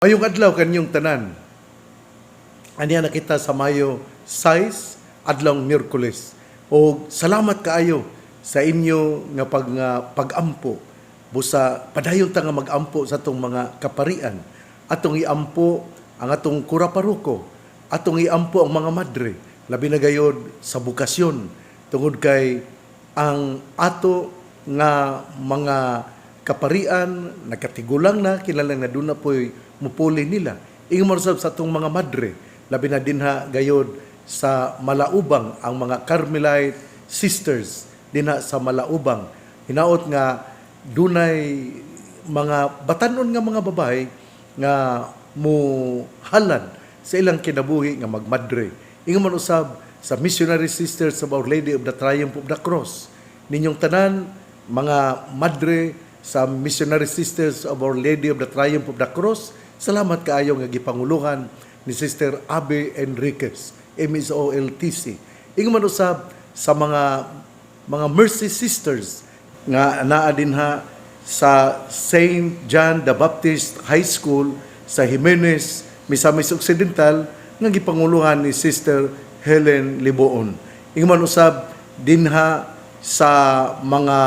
Mayong adlaw kanyong tanan. Aniya na kita sa Mayo 6, adlaw Miyerkules. O salamat kaayo sa inyo nga pag-ampo. Busa padayon ta nga mag-ampo sa atong mga kaparian. Atong iampo ang atong kuraparuko. Atong iampo ang mga madre. Labi na gayod sa bukasyon. Tungod kay ang ato nga mga kaparian, nakatigulang na, kilalang na doon na po'y mupuli nila. Ingon marsab sa atong mga madre, labi na dinha gayod sa Malaubang, ang mga Carmelite sisters, dinha sa Malaubang. Hinaot nga, dunay mga batanon nga mga babae nga muhalad sa ilang kinabuhi nga magmadre. Ingon man usab sa Missionary Sisters of Our Lady of the Triumph of the Cross. Ninyong tanan, mga madre sa Missionary Sisters of Our Lady of the Triumph of the Cross, salamat kaayo nga gipanguluhan ni Sister Abe Enriquez, MSOLTC. Ingon man usab sa mga Mercy Sisters nga naa dinha sa St. John the Baptist High School sa Jimenez, Misamis Occidental, nga gipanguluhan ni Sister Helen Liboon. Ingon man usab dinha sa mga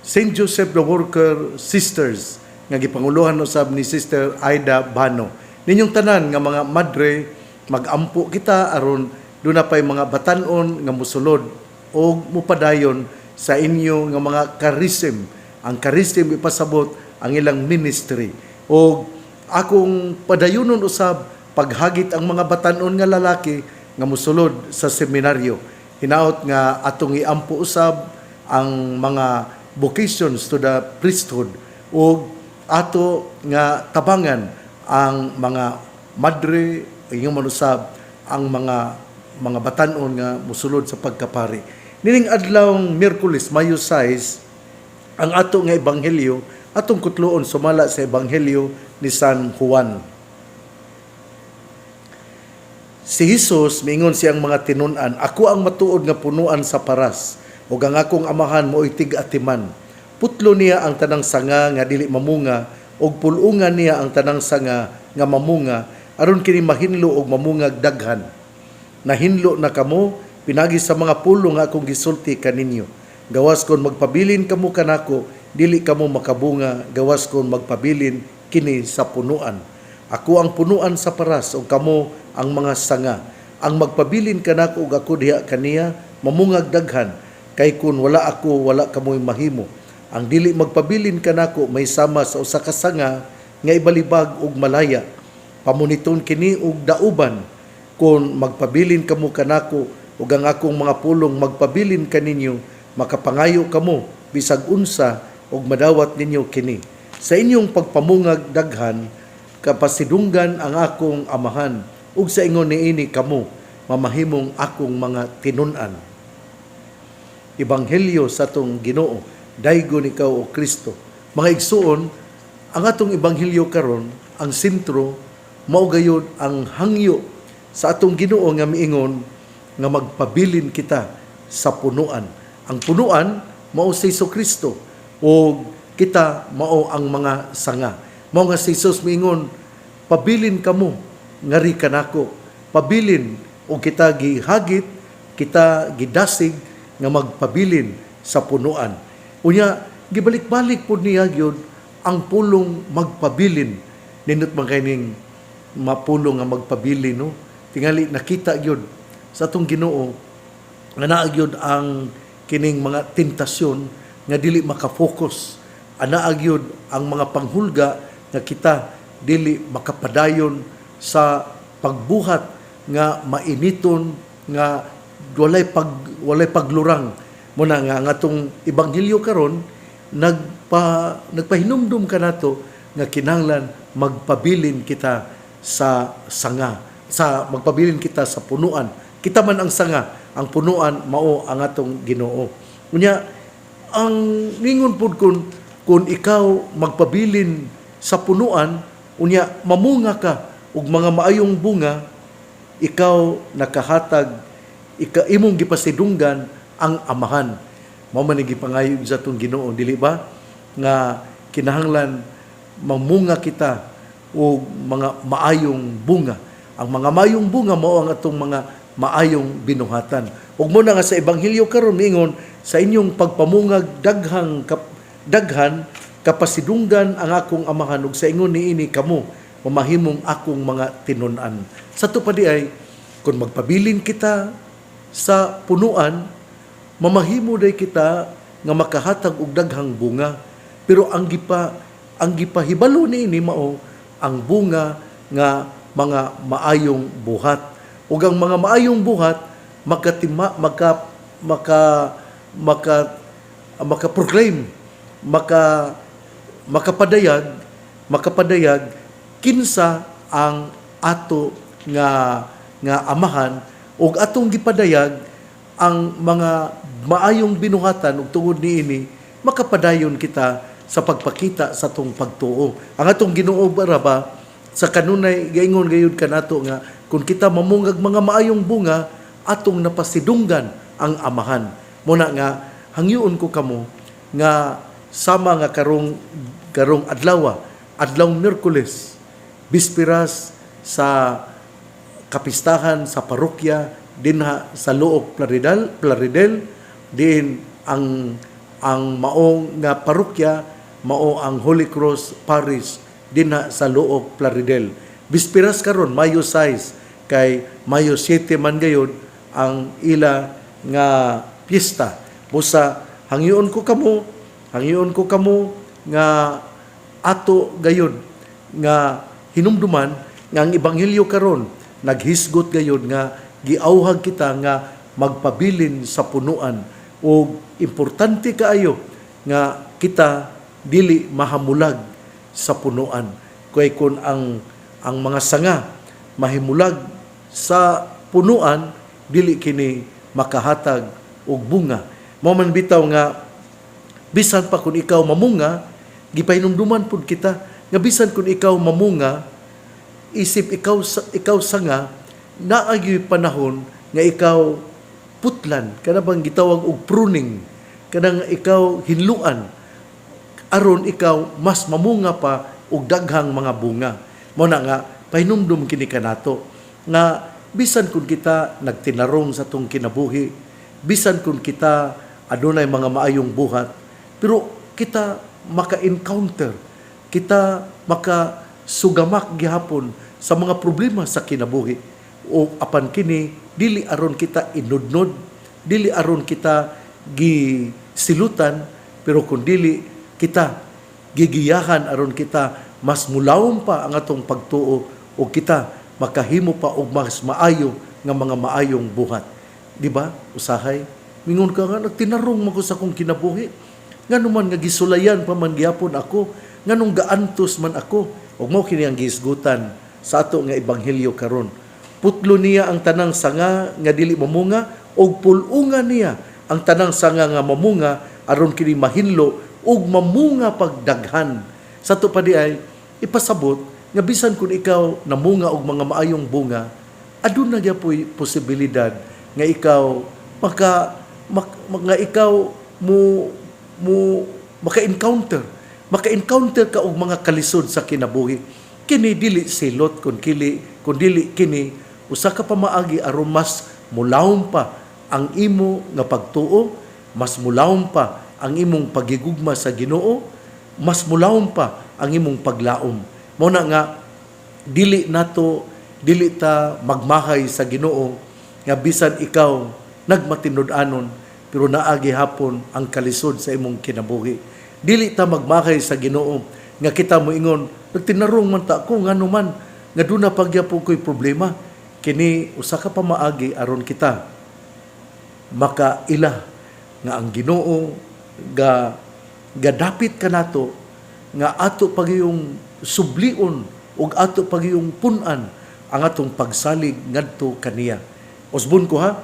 St. Joseph the Worker Sisters nga gipanguluhan usab ni Sister Aida Bano. Ninyong tanan nga mga madre, mag-ampo kita aron doon na pa'y mga batanon nga musulod o mupadayon sa inyo nga mga charism. Ang charism ipasabot ang ilang ministry. O akong padayonon usab paghagit ang mga batanon nga lalaki nga musulod sa seminaryo. Hinaot nga atong iampo usab ang mga vocations to the priesthood o ato nga tabangan ang mga madre inyong manusab ang mga batanon nga musulod sa pagkapari. Nining adlawng Miyerkules, Mayo 6, ang ato nga ebanghelyo atong kutloon sumala sa ebanghelyo ni San Juan. Si Jesus miingon siyang mga tinun-an, ako ang matuod nga punuan sa paras. O ang akong amahan mo itig atiman. Putlo niya ang tanang sanga nga dili mamunga, og pulungan niya ang tanang sanga nga mamunga, aron kini mahinlo og mamungag daghan. Nahinlo na kamo, pinagi sa mga pulo nga akong gisulti kaninyo. Gawas kon magpabilin kamo kanako, dili kamo makabunga, gawas kon magpabilin kini sa punuan. Ako ang punuan sa paras, og kamo ang mga sanga. Ang magpabilin kanako og ako diha kaniya, mamungag daghan. Kay kun wala ako, wala kamoy mahimo. Ang dili magpabilin kanako may sama sa usa ka sanga nga ibalibag og malaya. Pamuniton kini og dauban. Kun magpabilin kamo kanako ug ang akong mga pulong magpabilin kaninyo, makapangayo kamo bisag unsa og madawat ninyo kini. Sa inyong pagpamungag daghan, kapasidunggan ang akong amahan ug sa ingon niini kamo mamahimong akong mga tinun-an. Ebanghelyo sa atong Ginoo, daygon ikaw o Kristo. Mga igsuon, ang atong ebanghelyo karon, ang sentro, mao gayud ang hangyo sa atong Ginoo nga miingon nga magpabilin kita sa punuan. Ang punuan mao si Kristo o kita mao ang mga sanga. Mao nga si Jesus miingon, pabilin kamo ngari kanako. Pabilin o kita gihagit, kita gidasig nga magpabilin sa punuan. Unya, gibalik-balik po niya yun ang pulong magpabilin. Nindot man kayning mapulong nga magpabilin, no? Tingali nakita yun sa atong Ginoo nga naag yun ang kining mga tentasyon nga dili makafocus. Naag yun ang mga panghulga nga kita dili makapadayon sa pagbuhat nga mainiton nga walay paglurang mo na nga atong ebanghelyo karon nagpahinumdum kanato nga kinahanglan magpabilin kita sa sanga, sa magpabilin kita sa punuan. Kita man ang sanga, ang punuan mao ang atong Ginoo. Unya ang ningon pud kun ikaw magpabilin sa punuan, unya mamunga ka og mga maayong bunga, ikaw nakahatag imong gipasidunggan ang amahan. Mao man gipangayog sa atong Ginoo, dili ba? Nga kinahanglan mamunga kita o mga maayong bunga. Ang mga maayong bunga mao ang atong mga maayong binuhatan. Ug mo na nga sa ebanghelyo karon mingon sa inyong pagpamungag daghan kapasidunggan ang akong amahan ug sa ingon niini kamo mamahimong akong mga tinun-an. Sa tupadi ay kung magpabilin kita sa punuan, mamahimo day kita nga makahatag og daghang bunga. Pero ang gipahibalo niini mao ang bunga nga mga maayong buhat. Ug ang mga maayong buhat makaproclaim, makapadayag kinsa ang ato nga amahan ug atong gipadayag ang mga maayong binuhatan ug tungod niini makapadayon kita sa pagpakita sa atong pagtuo. Ang atong Ginoo baraba sa kanunay gaingon gayud kanato nga kung kita mamungag mga maayong bunga atong napasidunggan ang amahan. Muna nga hangyoon ko kamo nga sama nga karong adlaw Miyerkules, bisperas sa kapistahan sa parokya dinha sa Luok Plaridel din ang maong nga parokya mao ang Holy Cross Parish dinha sa Luok Plaridel. Bisperas karon Mayo 6 kay Mayo 7 man gayud ang ila nga piyesta. Busa hangyoon ko kamo nga ato gayud nga hinumduman nga ang ebanghelyo karon naghisgot gayud nga giauhag kita nga magpabilin sa punuan o importante kaayo nga kita dili mahamulag sa punuan kay kun ang mga sanga mahimulag sa punuan dili kini makahatag og bunga. Mao man bitaw nga bisan pa kun ikaw mamunga gipahinumduman pud kita nga bisan kun ikaw mamunga isip ikaw sanga naagi panahon nga ikaw putlan kana bang gitawag og pruning kanang ikaw hinluan aron ikaw mas mamunga pa og daghang mga bunga. Mao na nga pahinumdum kini kanato nga bisan kun kita nagtinarong sa tong kinabuhi, bisan kun kita adunay mga maayong buhat, pero kita maka-encounter, kita makasugamak gihapon sa mga problema sa kinabuhi. O apan kini dili aron kita inudnod, dili aron kita gisilutan, pero kun dili kita gigiyahan aron kita mas mulawom pa ang atong pagtuo o kita makahimo pa og mas maayo nga mga maayong buhat. Di ba? Usahay. Mingon ka nga, nagtinarong mo ko sa kong kinabuhi. Nga naman nga gisulayan pa man gyapon ako. Nga nung gaantos man ako. O mo kini ang gisgutan sa ato nga ebanghelyo karon. Putlo niya ang tanang sanga nga dili mamunga og pulungan niya ang tanang sanga nga mamunga aron kini mahinlo og mamunga pagdaghan. Sa to pa di ay ipasabot nga bisan kun ikaw namunga og mga maayong bunga, aduna gyapon posibilidad nga ikaw maka-encounter ka og mga kalisod sa kinabuhi. Kini dili silot kun dili kini usa ka pamaagi aron mas mulawom pa ang imo nga pagtuo, mas mulawom pa ang imong pagigugma sa Ginoo, mas mulawom pa ang imong paglaom. Mao na nga dili ta magmahay sa Ginoo nga bisan ikaw nagmatinud-anon pero naagi hapon ang kalisod sa imong kinabuhi. Dili ta magmahay sa Ginoo nga kita moingon nagtinarong man ta ako ngano man nga duna pagyapo ko'y problema. Kini usa ka pamaagi aron kita makaila nga ang Ginoo dapit kanato nga ato pagiyong sublion ug ato pagiyong punan ang atong pagsalig ngadto kaniya. Usbon ko ha,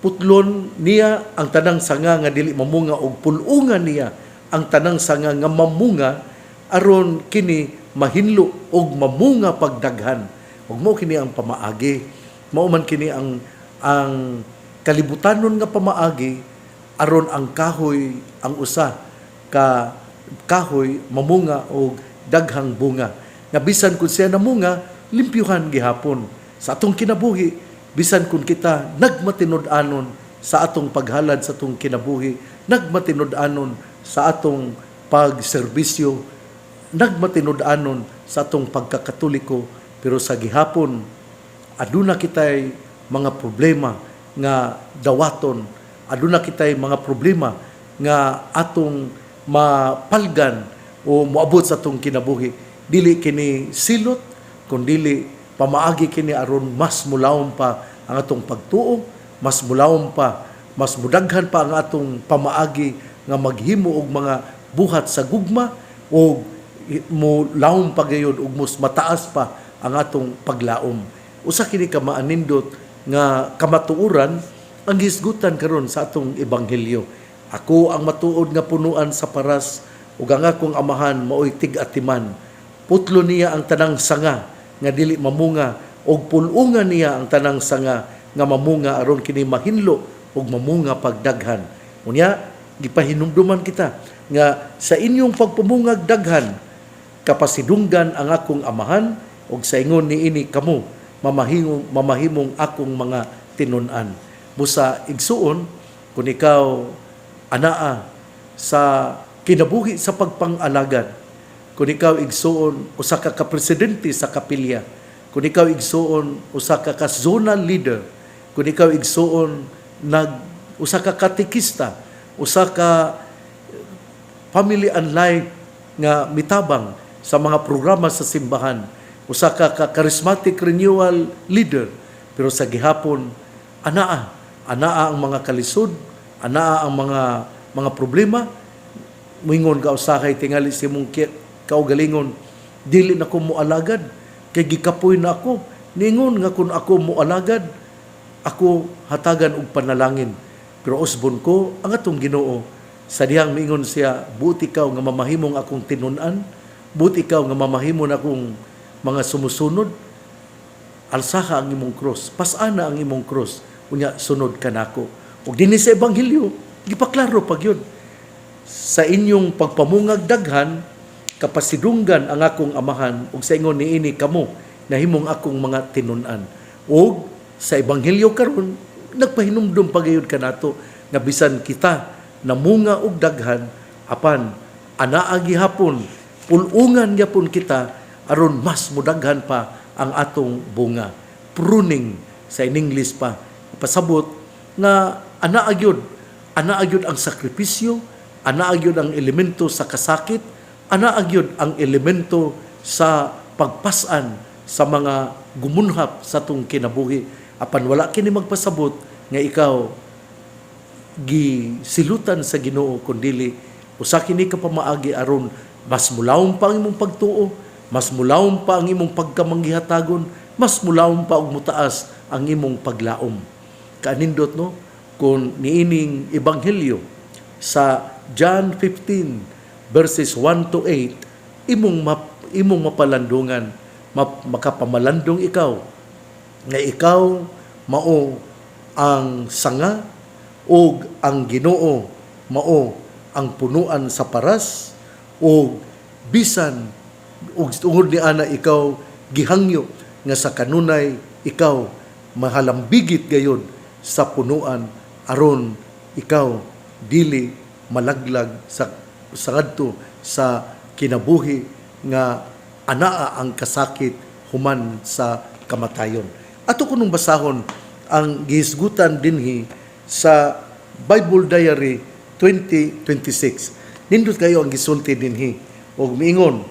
putlon niya ang tanang sanga nga dili mamunga ug pulungan niya ang tanang sanga nga mamunga aron kini mahinlo og mamunga pagdaghan. Ug mao kini ang pamaagi. Mao man kini ang kalibutanon nga pamaagi aron ang kahoy ang usa ka kahoy mamunga og daghang bunga. nga bisan kung siya namunga, limpyuhan gihapon. Sa atong kinabuhi, bisan kung kita nagmatinud-anon sa atong paghalad sa atong kinabuhi, nagmatinud-anon sa atong pagserbisyo, nagmatinud-anon sa atong pagkakatoliko, pero sa gihapon, aduna kitay mga problema nga dawaton, aduna kitay mga problema nga atong mapalgan o moabot sa atong kinabuhi. Dili kini silot, kundili pamaagi kini aron mas mulawom pa ang atong pagtuo, mas mulawom pa, mas mudaghan pa ang atong pamaagi nga maghimo og mga buhat sa gugma o mulawom pa gayud og mas mataas pa ang atong paglaom. Usa kini ka maanindot nga kamatuoran ang hisgutan karon sa atong ebanghelyo. Ako ang matuod nga punuan sa paras ug ang akong amahan maoy tig-atiman. Putlo niya ang tanang sanga nga dili mamunga ug pulungan niya ang tanang sanga nga mamunga aron kini mahinlo ug mamunga pagdaghan. Unya gipahinumduman kita nga sa inyong pagpumungag daghan kapasidunggan ang akong amahan ug sa ingon niini kamo mamahimong akong mga tinun-an. Busa igsuon kung ikaw anaa sa kinabuhi sa pagpang-alagad, kung ikaw igsuon usa ka presidente sa kapilya, kung ikaw igsuon usa ka zonal leader, kung ikaw igsuon usa ka katekista, usa ka family and life nga mitabang sa mga programa sa simbahan, usa ka charismatic renewal leader, pero sa gihapon anaa ang mga kalisod, anaa ang mga problema, moingon ka usahay tingali si mong kaugalingon, dili na ko moalagad kay gikapoy na ako. Ningon nga kung ako moalagad, ako hatagan og panalangin. Pero usbon ko ang atong Ginoo sa dihang miingon siya, buti ikaw nga mamahimong akong tinun-an, buti ikaw nga mamahimon akong mga sumusunod, alsaha ang imong cross, pasana ang imong cross, unya sunod ka nako. Ug dinhi sa ebanghelyo gipaklaro pa gyud, sa inyong pagpamungag daghan kapasidunggan ang akong amahan ug sa ingon niini kamo nahimong akong mga tinun-an. Ug sa ebanghelyo karon nagpahinumdum pa gyud kanato nga bisan kita namunga og daghan apan anaa gihapon pulungan gyapon kita aron mas mudaghan pa ang atong bunga. Pruning sa in English pa. Pasabot nga anaa gyud ang sakripisyo, anaa gyud ang elemento sa kasakit, anaa gyud ang elemento sa pagpasan sa mga gumunhap sa tong kinabuhi. Apan wala kini magpasabot nga ikaw gisilutan sa Ginoo kundili usa kini ka pamaagi aron mas mulawom pa ang imong pagtuo, mas mulawom pa ang imong pagkamanggihatagon, mas mulawom pa og mutaas ang imong paglaom. Kaanindot no kung niining ebanghelyo sa John 15 verses 1 to 8 imong mapalandungan, makapamalandong ikaw nga ikaw mao ang sanga ug ang Ginoo mao ang punuan sa paras ug bisan ug tungod ni ana ikaw gihangyo nga sa kanunay ikaw mahalambigit gayud sa punuan aron ikaw dili malaglag sa ngadto sa kinabuhi nga anaa ang kasakit human sa kamatayon. Ato kunong basahon ang gihisgutan dinhi sa Bible Diary 2026. Nindot kayo ang gisulti dinhi og miingon,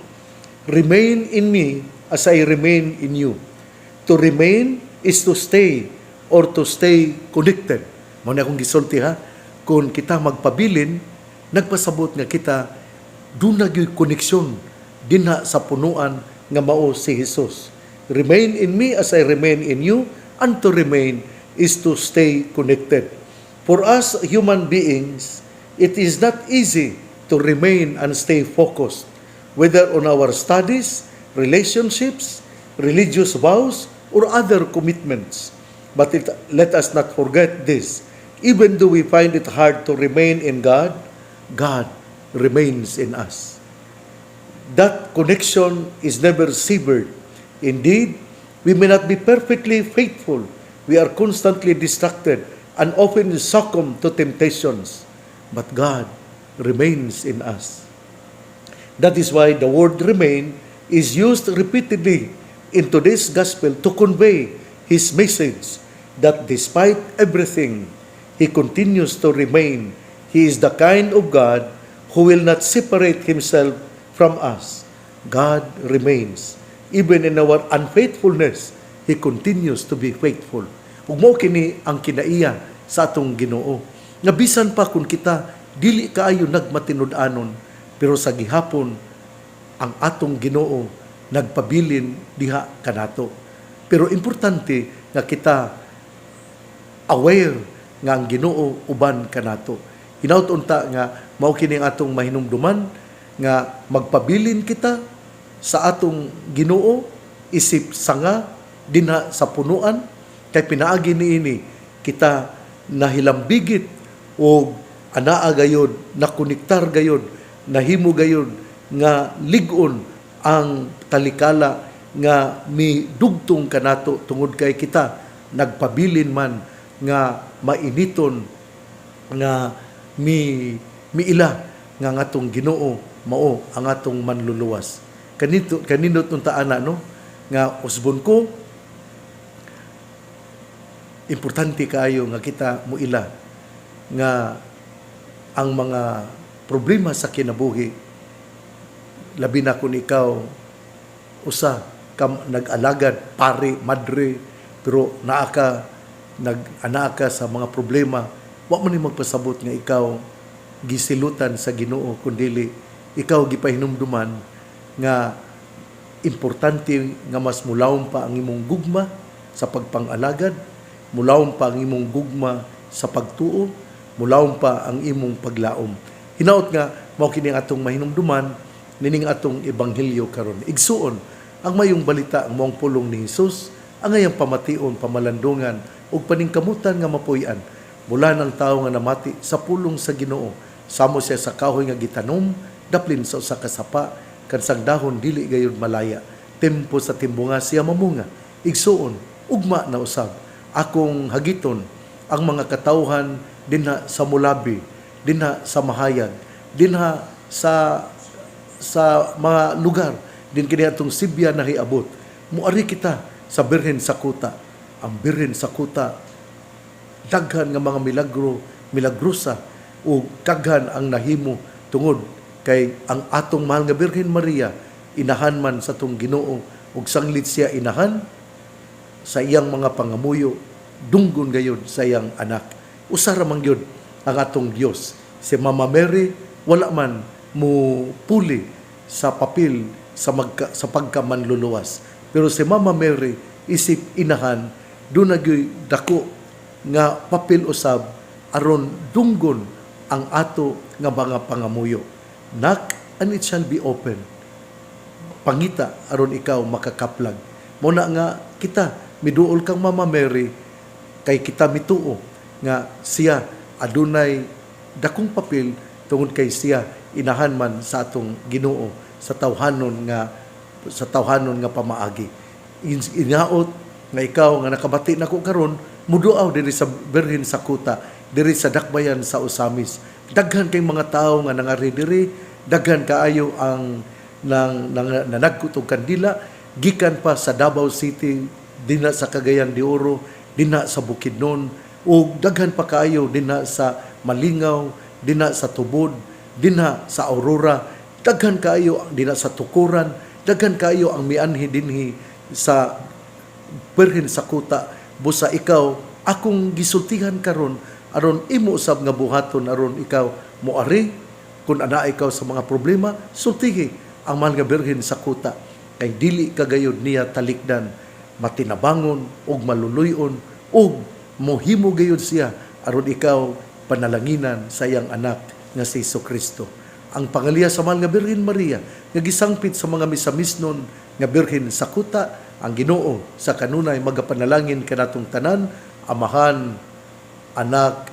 remain in me as I remain in you. To remain is to stay or to stay connected. Mao na akong gisulti ha. Kung kita magpabilin, nagpasabot nga kita dunay gyud koneksyon dinha sa punuan nga mao si Jesus. Remain in me as I remain in you, and to remain is to stay connected. For us human beings, it is not easy to remain and stay focused, whether on our studies, relationships, religious vows, or other commitments. But let us not forget this. Even though we find it hard to remain in God, God remains in us. That connection is never severed. Indeed, we may not be perfectly faithful. We are constantly distracted and often succumb to temptations. But God remains in us. That is why the word remain is used repeatedly in today's gospel to convey His message that despite everything, He continues to remain. He is the kind of God who will not separate Himself from us. God remains. Even in our unfaithfulness, He continues to be faithful. Ug mao kini ang kinaiya sa atong Ginoo. Nga bisan pa kung kita dili kaayo nagmatinud-anon, pero sa gihapon ang atong Ginoo nagpabilin diha kanato. Pero importante nga kita aware nga ang Ginoo uban kanato. Hinaut-unta nga mao kini ang atong mahinumduman nga magpabilin kita sa atong Ginoo isip sanga dinha sa punuan kay pinaagi niini kita nahilambigit o anaa gayod nakonektar gayod nahimo gayod nga lig-on ang talikala nga midugtong kanato tungod kay kita nagpabilin man nga mainiton nga miila nga atong Ginoo mao ang atong manluluwas. Kaninot unta ana no nga usbon ko importante kaayo nga kita muila nga ang mga problema sa kinabuhi labi na kung ikaw usa ka nag-alagad pare madre pero naa ka sa mga problema wa man ni magpasabot nga ikaw gisilutan sa Ginoo kundili ikaw gipahinumduman nga importante nga mas mulawom pa ang imong gugma sa pagpang-alagad, mulawom pa ang imong gugma sa pagtuo, mulawom pa ang imong paglaom. Hinaot nga mao kini atong mahinumduman nining atong ebanghelyo karon. Igsuon ang mayong balita ang maong pulong ni Hesus, ang ayang pamation, pamalandungan ug paningkamutan nga mapuy-an mula ng tao nga namati sa pulong sa Ginoo. Samo siya sa kahoy nga gitanom, daplin sa usa ka sapa, kansang dahon dili gayud malaya. Tempo sa timbunga siya mamunga. Igsuon, ugma na usab. Akong hagiton ang mga katawhan dinha sa Mulabi, dinha sa Mahayag, dinha sa mga lugar din kini atong Sibya nahiabot. Muari kita sa Birhen sa Kuta. Ang Birhen sa Kuta daghan nga mga milagrosa o daghan ang nahimo tungod kay ang atong mahal nga Birhen Maria inahan man sa tong Ginoo ug sanglit siya inahan sa iyang mga pangamuyo dunggon gayud sa iyang anak. Usa ra man gyud ang atong Dios. Si Mama Mary wala man mo puli sa papel sa pagkamanluluwas. Pero si Mama Mary isip inahan doon dako nga papel usab aron dunggon ang ato nga mga pangamuyo. Knock and it shall be open. Pangita aron ikaw makakaplag. Muna nga kita miduol kang Mama Mary kay kita mituo nga siya adunay dakong papel tungod kay siya inahan man sa atong Ginoo sa tawhanon nga pamaagi. Inaot nga ikaw nga nakabati nako karon muduaw diri sa Birhen sa Kuta, diri sa dakbayan sa Usamis. Daghan kay mga tawo nga nangari diri, daghan kaayo ang nanagkot og kandila gikan pa sa Davao City, dinha sa Cagayan de Oro, dinha sa Bukidnon, ug daghan pa kaayo dinha sa Malingaw, dinha sa Tubod, dinha sa Aurora, daghan kaayo dinha sa Tukuran, daghan kaayo ang mianhi dinhi sa Birhen sa Kuta. Busa ikaw akong gisultihan karon aron imo usab nga buhaton aron ikaw moari kun ana ikaw sa mga problema sultihi ang mahal nga Birhen sa Kuta kay dili kagayod niya talikdan, matinabangon ug maluluyon ug mohimo gayud siya aron ikaw panalanginan sa iyang anak nga si Jesucristo. Ang pangaliya sa mahal nga Birhen Maria nga gisangpit sa mga misamisnon nga Birhen sa Kuta, ang Ginoo sa kanunay magapanalangin kanatong tanan, Amahan, Anak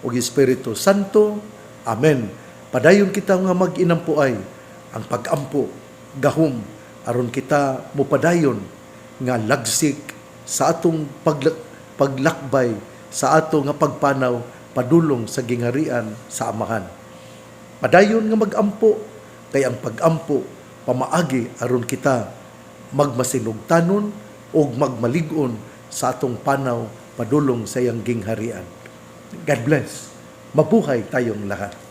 ug Espiritu Santo. Amen. Padayon kita nga mag-inampuay ang pag-ampo gahom aron kita mupadayon nga lagsik sa atong paglakbay sa ato nga pagpanaw padulong sa gingharian sa Amahan. Padayon nga magampo kay ang pagampo pamaagi aron kita magmasinugtanon o magmalig-on sa atong panaw padulong sa iyang gingharian. God bless. Mabuhay tayong lahat.